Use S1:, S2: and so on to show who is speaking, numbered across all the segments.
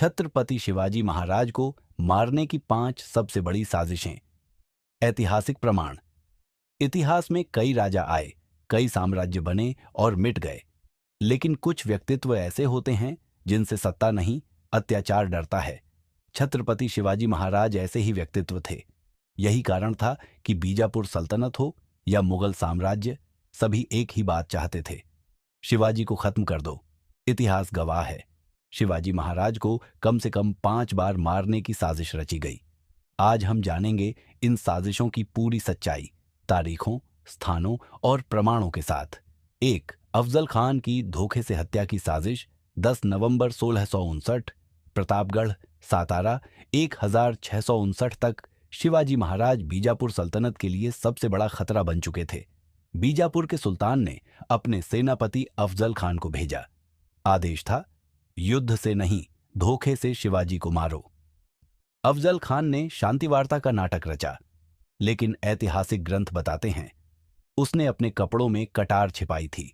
S1: छत्रपति शिवाजी महाराज को मारने की 5 सबसे बड़ी साजिशें। ऐतिहासिक प्रमाण। इतिहास में कई राजा आए, कई साम्राज्य बने और मिट गए, लेकिन कुछ व्यक्तित्व ऐसे होते हैं जिनसे सत्ता नहीं, अत्याचार डरता है। छत्रपति शिवाजी महाराज ऐसे ही व्यक्तित्व थे। यही कारण था कि बीजापुर सल्तनत हो या मुगल साम्राज्य, सभी एक ही बात चाहते थे, शिवाजी को खत्म कर दो। इतिहास गवाह है, शिवाजी महाराज को कम से कम 5 बार मारने की साजिश रची गई। आज हम जानेंगे इन साजिशों की पूरी सच्चाई, तारीखों, स्थानों और प्रमाणों के साथ। 1. अफजल खान की धोखे से हत्या की साजिश। 10 नवंबर 1659, प्रतापगढ़, सातारा। 1659 तक शिवाजी महाराज बीजापुर सल्तनत के लिए सबसे बड़ा खतरा बन चुके थे। बीजापुर के सुल्तान ने अपने सेनापति अफजल खान को भेजा। आदेश था, युद्ध से नहीं, धोखे से शिवाजी को मारो। अफजल खान ने शांति वार्ता का नाटक रचा, लेकिन ऐतिहासिक ग्रंथ बताते हैं उसने अपने कपड़ों में कटार छिपाई थी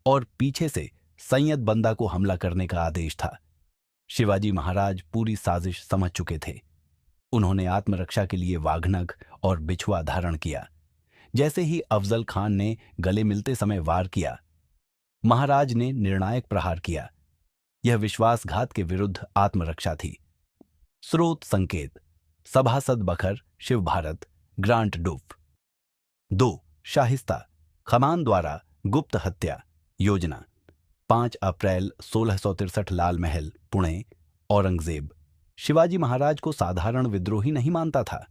S1: और पीछे से सैयद बंदा को हमला करने का आदेश था। शिवाजी महाराज पूरी साजिश समझ चुके थे। उन्होंने आत्मरक्षा के लिए वाघनख और बिछुआ धारण किया। जैसे ही अफजल खान ने गले मिलते समय वार किया, महाराज ने निर्णायक प्रहार किया। यह विश्वासघात के विरुद्ध आत्मरक्षा थी। स्रोत संकेत: सभासद बखर, शिव भारत, ग्रांट डुफ। 2. शाहिस्ता खमान द्वारा गुप्त हत्या योजना। 5 अप्रैल 1663, लाल महल, पुणे। औरंगजेब शिवाजी महाराज को साधारण विद्रोही नहीं मानता था।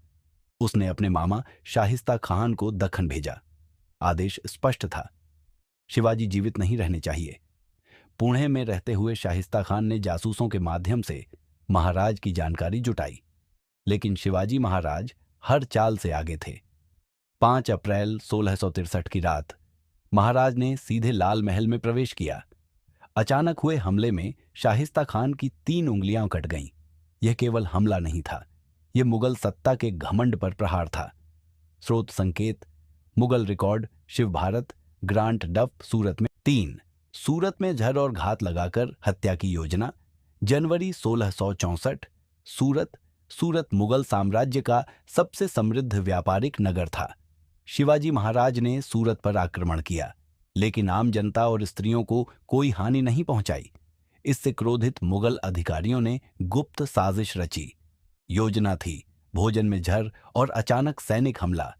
S1: उसने अपने मामा शाहिस्ता खान को दक्खन भेजा। आदेश स्पष्ट था, शिवाजी जीवित नहीं रहने चाहिए। पुणे में रहते हुए शाहिस्ता खान ने जासूसों के माध्यम से महाराज की जानकारी जुटाई, लेकिन शिवाजी महाराज हर चाल से आगे थे। 5 अप्रैल 1663 की रात महाराज ने सीधे लाल महल में प्रवेश किया। अचानक हुए हमले में शाहिस्ता खान की 3 उंगलियां कट गईं। यह केवल हमला नहीं था, यह मुगल सत्ता के घमंड पर प्रहार था। स्रोत संकेत: मुगल रिकॉर्ड, शिव भारत, ग्रांट डफ, सूरत में। 3. सूरत में जहर और घात लगाकर हत्या की योजना। जनवरी 1664, सूरत मुगल साम्राज्य का सबसे समृद्ध व्यापारिक नगर था। शिवाजी महाराज ने सूरत पर आक्रमण किया, लेकिन आम जनता और स्त्रियों को कोई हानि नहीं पहुंचाई। इससे क्रोधित मुगल अधिकारियों ने गुप्त साजिश रची। योजना थी भोजन में जहर और अचानक सैनिक हमला,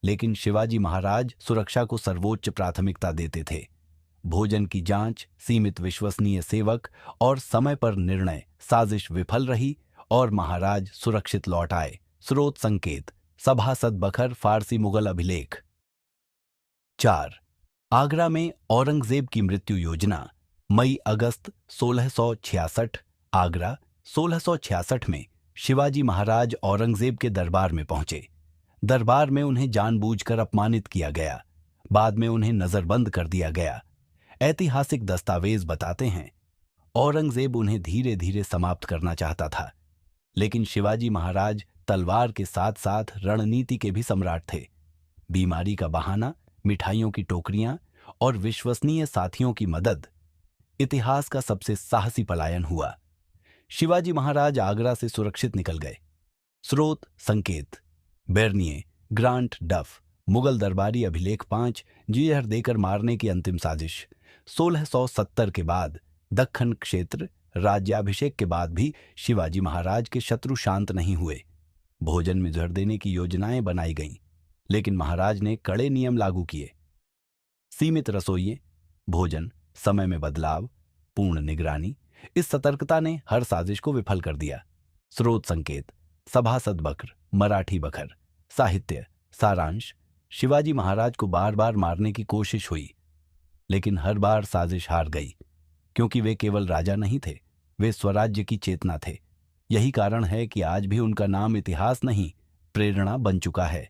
S1: लेकिन शिवाजी महाराज सुरक्षा को सर्वोच्च प्राथमिकता देते थे। भोजन की जांच, सीमित विश्वसनीय सेवक और समय पर निर्णय, साजिश विफल रही और महाराज सुरक्षित लौट आए। स्रोत संकेत: सभासद बखर, फारसी मुगल अभिलेख। 4. आगरा में औरंगजेब की मृत्यु योजना। मई अगस्त 1666, आगरा। 1666 में शिवाजी महाराज औरंगजेब के दरबार में पहुंचे। दरबार में उन्हें जानबूझकर अपमानित किया गया, बाद में उन्हें नजरबंद कर दिया गया। ऐतिहासिक दस्तावेज बताते हैं औरंगजेब उन्हें धीरे धीरे समाप्त करना चाहता था, लेकिन शिवाजी महाराज तलवार के साथ साथ रणनीति के भी सम्राट थे। बीमारी का बहाना, मिठाइयों की टोकरियां और विश्वसनीय साथियों की मदद, इतिहास का सबसे साहसी पलायन हुआ। शिवाजी महाराज आगरा से सुरक्षित निकल गए। स्रोत संकेत: बेरनिए, ग्रांट डफ, मुगल दरबारी अभिलेख 5, जहर देकर मारने की अंतिम साजिश। 1670 के बाद दक्खन क्षेत्र राज्याभिषेक के बाद भी शिवाजी महाराज के शत्रु शांत नहीं हुए। भोजन में जहर देने की योजनाएं बनाई गईं, लेकिन महाराज ने कड़े नियम लागू किए। सीमित रसोइये, भोजन, समय में बदलाव, पूर्ण निगरानी, इस सतर्कता ने हर साजिश को विफल कर दिया। स्रोत संकेत: सभासद बखर, मराठी बखर। साहित्य सारांश: शिवाजी महाराज को बार बार मारने की कोशिश हुई, लेकिन हर बार साजिश हार गई, क्योंकि वे केवल राजा नहीं थे, वे स्वराज्य की चेतना थे। यही कारण है कि आज भी उनका नाम इतिहास नहीं, प्रेरणा बन चुका है।